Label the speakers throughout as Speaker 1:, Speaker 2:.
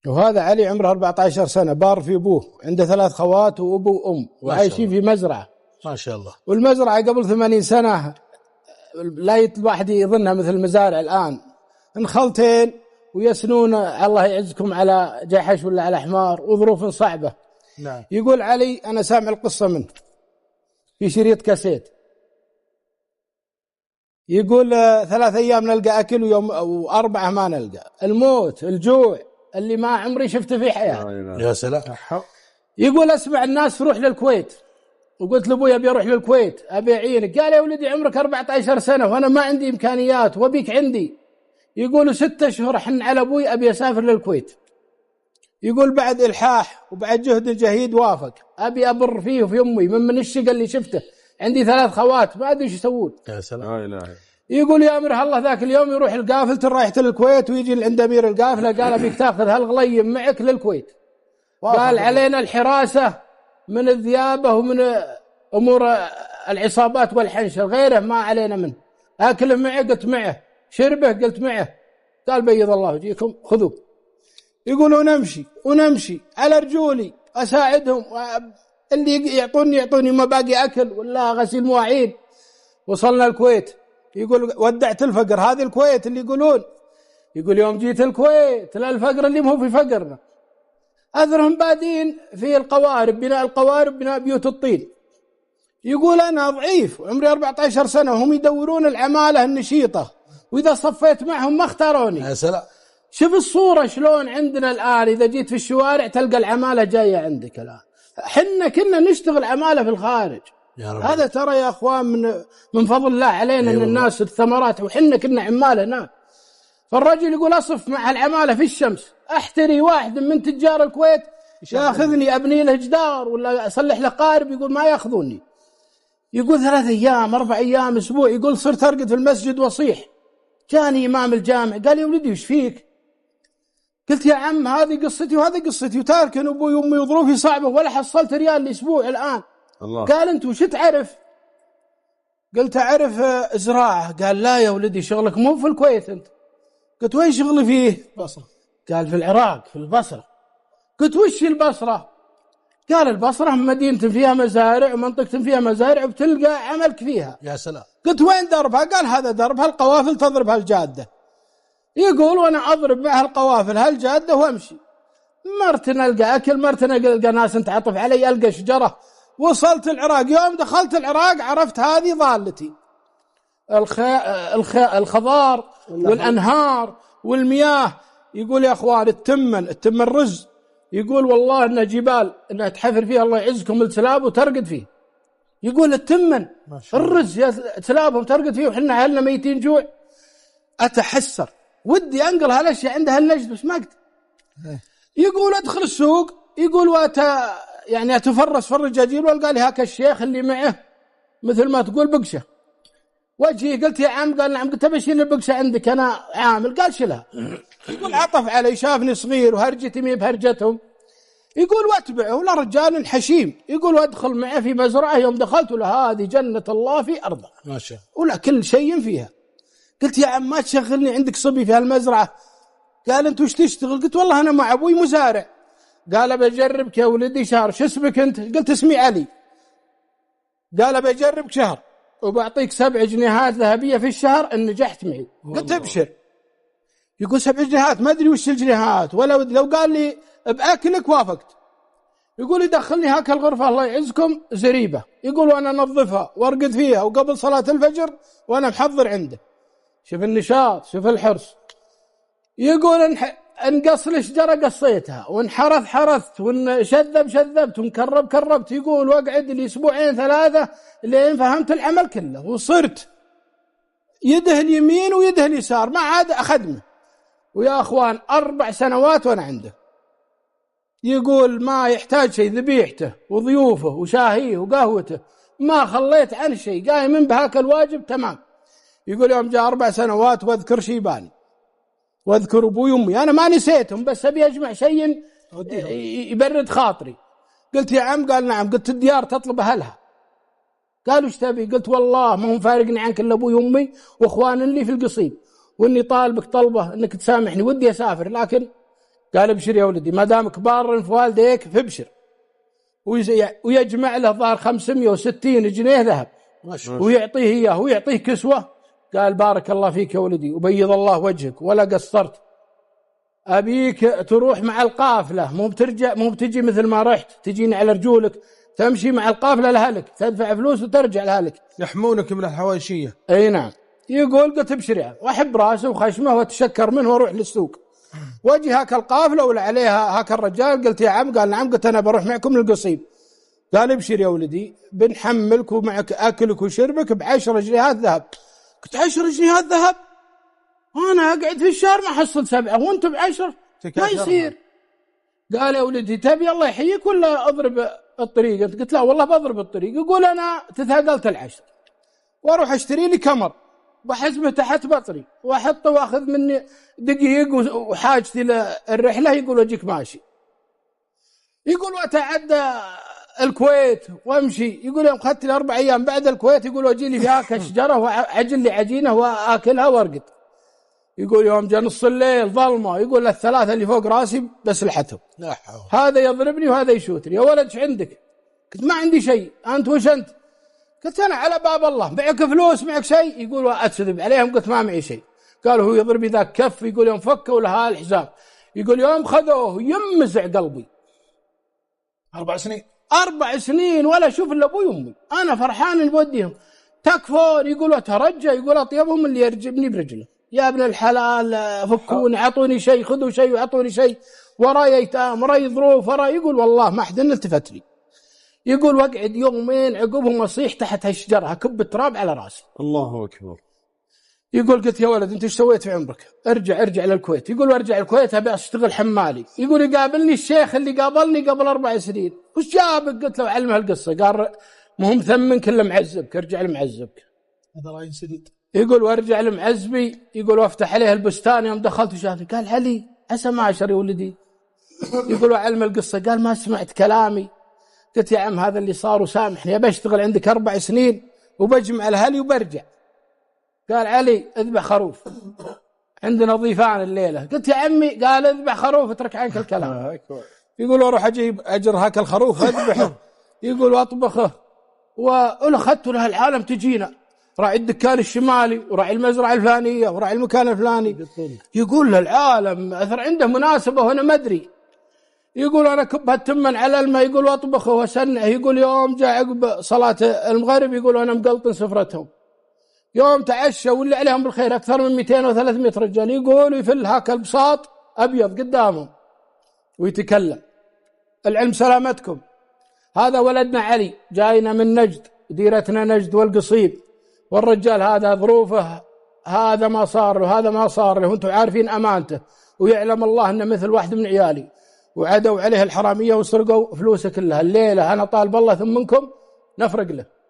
Speaker 1: وهذا علي عمره 14 سنة، بار في أبوه، عنده 3 خوات وأبو وأم، وعايشين في مزرعة
Speaker 2: ما شاء الله.
Speaker 1: والمزرعة قبل 80 سنة لا الواحد يظنها مثل المزارع الآن، انخلتين ويسنون الله يعزكم على جحش ولا على حمار وظروف صعبة.
Speaker 2: نعم.
Speaker 1: يقول علي أنا سامع القصة منه في شريط كاسيت، يقول 3 أيام نلقى أكل ويوم و4 ما نلقى، الموت الجوع اللي ما عمري شفته في حياتي.
Speaker 2: يا سلام.
Speaker 1: يقول أسمع الناس تروح للكويت، وقلت لأبوي أبي أروح للكويت أبي أعينك، قال يا ولدي عمرك 14 سنة وأنا ما عندي إمكانيات وأبيك عندي. يقول 6 أشهر حن على أبوي أبي أسافر للكويت. يقول بعد إلحاح وبعد جهد جهيد وافق، أبي أبر فيه وفي أمي من الشقة اللي شفته، عندي 3 خوات ما أدري إيش يسوون.
Speaker 2: يا سلام.
Speaker 1: يقول يا أمره الله ذاك اليوم يروح القافلة رايحة للكويت، ويجي عند أمير القافلة قال أبيك تأخذ هالغليم معك للكويت، قال علينا الحراسة من الذيابة ومن أمور العصابات والحنشر، غيره ما علينا منه. أكله معه قلت معه، شربه قلت معه، قال بيض الله وجهكم خذوه. يقولون ونمشي على رجولي أساعدهم، اللي يعطوني ما باقي أكل ولا غسيل مواعين. وصلنا الكويت، يقول ودعت الفقر، هذه الكويت اللي يقولون. يقول يوم جيت الكويت لا الفقر اللي مو في فقرنا، أذرهم بادين في القوارب، بناء القوارب، بناء بيوت الطين. يقول أنا ضعيف وعمري 14 سنة وهم يدورون العمالة النشيطة، وإذا صفيت معهم ما اختاروني.
Speaker 2: يا سلام.
Speaker 1: شوف الصورة شلون عندنا الآن، إذا جيت في الشوارع تلقى العمالة جاية عندك الآن. حنا كنا نشتغل عمالة في الخارج. هذا ترى يا أخوان من فضل الله علينا من الناس الثمرات، وحنا كنا عمالة هناك. فالرجل يقول أصف مع العمالة في الشمس، أحتري واحد من تجار الكويت ياخذني أبني له جدار ولا أصلح له قارب، يقول ما ياخذوني. يقول 3 أيام 4 أيام أسبوع، يقول صرت أرقد في المسجد وأصيح. جاني إمام الجامع قال يا ولدي وش فيك؟ قلت يا عم هذه قصتي وهذه قصتي، وتاركن أبوي وأمي وظروفي صعبة ولا حصلت ريال لأسبوع الآن. الله. قال أنت وش تعرف؟ قلت أعرف زراعة. قال لا يا ولدي شغلك مو في الكويت أنت. قلت وين شغلي فيه؟ بصرة. قال في العراق في البصرة. قلت وش البصرة؟ قال البصرة مدينة فيها مزارع ومنطقة فيها مزارع وبتلقى عملك فيها.
Speaker 2: يا سلام.
Speaker 1: قلت وين دربها؟ قال هذا دربها القوافل تضرب هالجادة. يقول وانا اضرب مع القوافل هالجادة وامشي، مرت نلقى اكل، مرت نلقى ناس تعطف علي، القى شجرة. وصلت العراق، يوم دخلت العراق عرفت هذه ضالتي، الخضار والانهار والمياه. يقول يا اخوان التمن رز، يقول والله انها جبال انها تحفر فيها الله يعزكم التلاب وترقد فيه. يقول التمن الرز يا تلابهم ترقد فيه، وحنا اهلنا ميتين جوع. اتحسر ودي انقل هالاشياء عندها النجد بس ما اقدر. يقول ادخل السوق، يقول يعني اتفرس في الرجاجيل، والقى لي هاك الشيخ اللي معه مثل ما تقول بقشه. وجهي قلت يا عم، قال نعم. قلت بشيل البقشه عندك انا عامل. قال شلها. يقول عطف علي، شافني صغير وهرجتي مي بهرجتهم. يقول واتبعه ولا رجال حشيم. يقول وادخل معه في مزرعه، يوم دخلت له هذه جنه الله في ارضه
Speaker 2: ما شاء
Speaker 1: ولا كل شيء فيها. قلت يا عم ما تشغلني عندك صبي في هالمزرعه. قال انت وش تشتغل؟ قلت والله انا مع ابوي مزارع. قال بجربك يا ولدي شهر. شو اسمك انت؟ قلت اسمي علي. قال بجربك شهر وبعطيك 7 جنيهات ذهبيه في الشهر ان نجحت معي. قلت ابشر. يقول 7 جنيهات ما ادري وش الجنيهات، ولا لو قال لي باكلك وافقت. يقول يدخلني هاك الغرفه الله يعزكم زريبه، يقول وانا انظفها وارقد فيها، وقبل صلاه الفجر وانا محضر عنده. شوف النشاط، شوف الحرص. يقول انقص الشجره قصيتها، وانحرث حرثت، وانشذب شذبت، وانكرب كربت. يقول واقعد لي 2 3 لين فهمت العمل كله، وصرت يده اليمين ويده اليسار ما عاد اخدمه. ويا اخوان 4 سنوات وانا عنده. يقول ما يحتاج شيء، ذبيحته وضيوفه وشاهيه وقهوته ما خليت عن شيء، قايم من بهاك الواجب تمام. يقول يوم جاء 4 سنوات واذكر شيباني واذكر ابوي وامي، انا ما نسيتهم بس ابي اجمع شيء يبرد خاطري. قلت يا عم. قال نعم. قلت الديار تطلب اهلها. قالوا ايش تبي؟ قلت والله ما هم فارقني عنك الا ابوي وامي واخوان لي في القصيم، واني طالبك طلبه انك تسامحني، ودي اسافر لكن قال ابشر يا ولدي ما دامك بار في والديك فابشر. ويجمع له ظهر 560 جنيه ذهب ويعطيه إياه ويعطيه كسوة. قال بارك الله فيك يا ولدي وبيض الله وجهك ولا قصرت، أبيك تروح مع القافلة، مو بتجي مثل ما رحت تجيني على رجولك، تمشي مع القافلة لهلك، تدفع فلوس وترجع لهلك،
Speaker 2: يحمونك من الحواشية.
Speaker 1: اي نعم. يقول قلت ابشر يعني، واحب راسه وخشمه واتشكر منه واروح للسوق، واجي هاك القافلة ولا عليها هاك الرجال. قلت يا عم، قال نعم. قلت انا بروح معكم للقصيم. قال ابشر يا ولدي بنحملك ومعك اكلك وشربك ب10 جنيهات ذهب. قلت 10 جنيهات ذهب؟ انا اقعد في الشهر ما احصل 7 وانتم ب10 ما يصير. قال يا ولدي تبي الله يحييك ولا اضرب الطريق؟ قلت لا والله بضرب الطريق. يقول انا تثاقلت 10 واروح اشتري لي كمر وحزمه تحت بطري واحطه واخذ مني دقيق وحاجتي للرحله. يقول واجيك ماشي. يقول واتعدى الكويت وامشي. يقول يوم اخذت لي 4 أيام بعد الكويت، يقول واجي لي فيها كشجره واعجن لي عجينه واكلها وارقد. يقول يوم جاء نص الليل ظلمه، يقول الثلاثه اللي فوق راسي بس لحتهم، هذا يضربني وهذا يشوتني. يا ولد ايش عندك؟ قلت ما عندي شيء. انت وش انت؟ قلت انا على باب الله. معك فلوس معك شيء؟ يقول واكذب عليهم. قلت ما معي شيء. قالوا هو يضربي ذاك كف. يقول يوم فكوا لها الحزام، يقول يوم خذوه يمزع قلبي.
Speaker 2: 4 سنين
Speaker 1: 4 سنين ولا اشوف الا ابوي وامي. انا فرحان اللي بوديهم تكفون. يقول اترجى، يقول اطيبهم اللي يرجبني برجله. يا ابن الحلال فكوني، اعطوني شيء، خذوا شيء واعطوني شيء، وراي ايتام وراي ظروف وراي. يقول والله ما حد التفت لي. يقول واقعد يومين عقبهم اصيح تحت هالشجره اكب التراب على راسي.
Speaker 2: الله اكبر.
Speaker 1: يقول قلت يا ولد انت ايش سويت في عمرك؟ ارجع للكويت. يقول وارجع الكويت ابي اشتغل حمالي. يقول يقابلني الشيخ اللي قابلني قبل 4 سنين. وش جابك؟ قلت له علم هالقصه. قال مهم ثمنك الا معذبك، ارجع لمعذبك.
Speaker 2: هذا راي سديد.
Speaker 1: يقول وارجع لمعزبي. يقول وافتح عليه البستان. يوم دخلت وشافني قال علي عسى ما اشر يا ولدي. يقول وعلم القصه. قال ما سمعت كلامي. قلت يا عم هذا اللي صار وسامحني، ابى اشتغل عندك 4 سنين وبجمع الاهلي وبرجع. قال علي اذبح خروف، عندنا ضيفان الليله. قلت يا عمي. قال اذبح خروف اترك عنك الكلام. يقول اروح اجيب اجر هاك الخروف اذبحه. يقول واطبخه واخذته له العالم تجينا راعي الدكان الشمالي وراعي المزرعه الفلانيه وراعي المكان الفلاني. يقول للعالم اثر عنده مناسبه وانا ما ادري. يقول انا كب هالتمن على الماء. يقول واطبخه واسنعه. يقول يوم جاء عقب صلاه المغرب يقول انا مقلطن سفرتهم. يوم تعشى واللي عليهم بالخير اكثر من 200 و300 رجال. يقول يفل هاك البساط ابيض قدامهم ويتكلم العلم سلامتكم، هذا ولدنا علي جاينا من نجد، ديرتنا نجد والقصيم، والرجال هذا ظروفه هذا ما صار له هذا ما صار له، وانتم عارفين امانته، ويعلم الله انه مثل واحد من عيالي، وعدوا عليه الحراميه وسرقوا فلوسه كلها. الليله انا طالب الله ثمنكم نفرق له.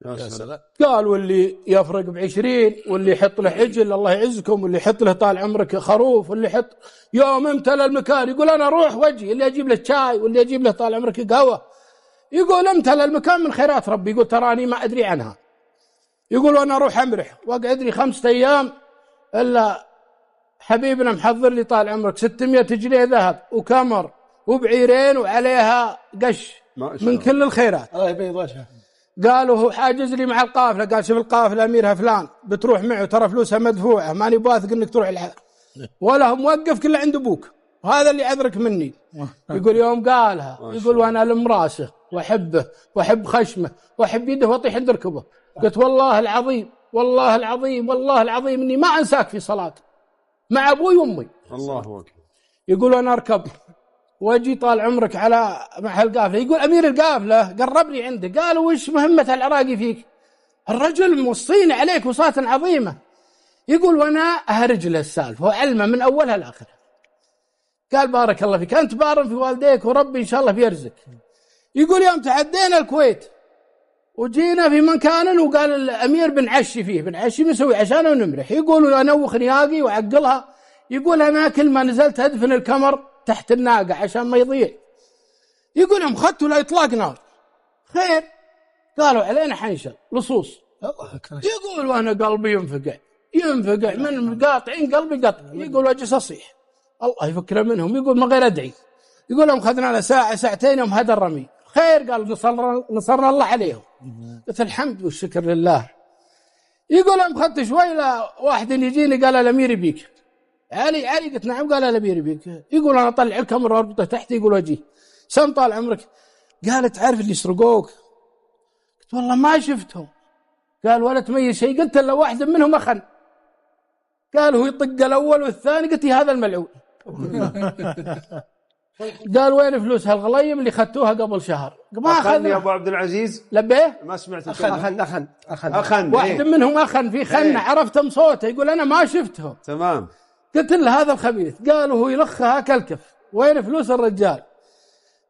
Speaker 2: يا سلام.
Speaker 1: قال واللي يفرق ب20 واللي يحط له عجل الله يعزكم، واللي يحط له طال عمرك خروف، واللي يحط يوم امتلى المكان. يقول انا اروح وجهي اللي اجيب له شاي واللي اجيب له طال عمرك قهوه. يقول امتلى المكان من خيرات ربي. يقول تراني ما ادري عنها. يقول وانا اروح امرح واقعد لي 5 أيام الا حبيبنا محضر لي طال عمرك 600 جنيه ذهب وكمر وبعيرين وعليها قش من كل الخيرات.
Speaker 2: الله يبيض وجهه.
Speaker 1: قالوا هو حاجز لي مع القافله. قال شوف القافله اميرها فلان بتروح معه ترى فلوسها مدفوعه، ماني باثق انك تروح ولا هو موقف كله عند ابوك، وهذا اللي عذرك مني. يقول يوم قالها يقول وانا لم راسه واحبه واحب خشمه واحب يده واطيح عند ركبه. قلت والله العظيم والله العظيم والله العظيم اني ما انساك في صلاه مع ابوي وامي.
Speaker 2: الله اكبر.
Speaker 1: يقول انا اركب واجي طال عمرك على مع القافله. يقول امير القافله قربني عنده. قالوا وش مهمه العراقي فيك؟ الرجل موصيني عليك وصاة عظيمه. يقول وانا اهرج له السالفه وعلمه من اولها لاخرها. قال بارك الله فيك، انت بار في والديك وربي ان شاء الله بيرزق. يقول يوم تعدينا الكويت وجينا في مكان وقال الامير بنعشي فيه، بنعشي بنسوي عشان ونمرح. يقول انوخ نياقي وعقلها. يقول انا كل ما نزلت ادفن الكمر تحت الناقه عشان ما يضيع. يقول يوم خدته لا اطلاق نار خير، قالوا علينا حنشل لصوص. يقول وانا قلبي ينفقع من قاطعين قلبي قطع. يقول واجلس اصيح الله يفكر منهم. يقول من غير أدعي، يقول لهم خذنا لنا ساعة ساعتين يوم هذا الرمي خير. قال نصرنا الله عليهم. قلت الحمد والشكر لله. يقول لهم خدت شوي واحد يجيني قال الأمير يبيك. علي قلت نعم. قال الأمير يبيك. يقول أنا أطلع الكاميرا واربطه تحت. يقول أجي سم طال عمرك. قال تعرف اللي يسرقوك؟ قلت والله ما شفتهم. قال ولا تميز شيء. قلت إلا واحد منهم أخن. قال هو يطق الأول والثاني. قلت هذا الملعون. قال وين فلوس هالغليم اللي خدتوها قبل شهر؟ ما
Speaker 2: أخن يا أبو عبد العزيز.
Speaker 1: لبيه
Speaker 2: ما سمعت
Speaker 1: أخن واحد منهم أخن في خن. عرفتهم صوته. يقول أنا ما شفتهم.
Speaker 2: تمام.
Speaker 1: قلت له هذا الخبيث. قال هو يلخها كالكف. وين فلوس الرجال؟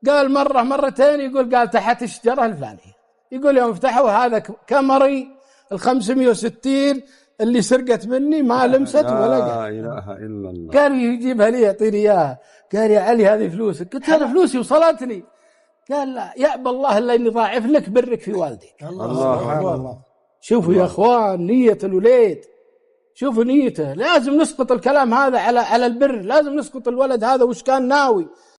Speaker 1: قال مرة مرتين. يقول قال تحت الشجرة الفلانية. يقول يوم فتحوا هذا كامري 560 اللي سرقت مني ما لمست ولا
Speaker 2: لا إله إلا الله.
Speaker 1: قال يجيبها لي يعطيني إياها. قال يا علي هذه فلوسك. قلت أنا فلوسي وصلتني. قال لا يأبى الله إلا إني ضاعف لك برك في والدك.
Speaker 2: الله.
Speaker 1: شوفوا يا أخوان نية الوليد. شوفوا نيته. لازم نسقط الكلام هذا على البر. لازم نسقط الولد هذا وش كان ناوي.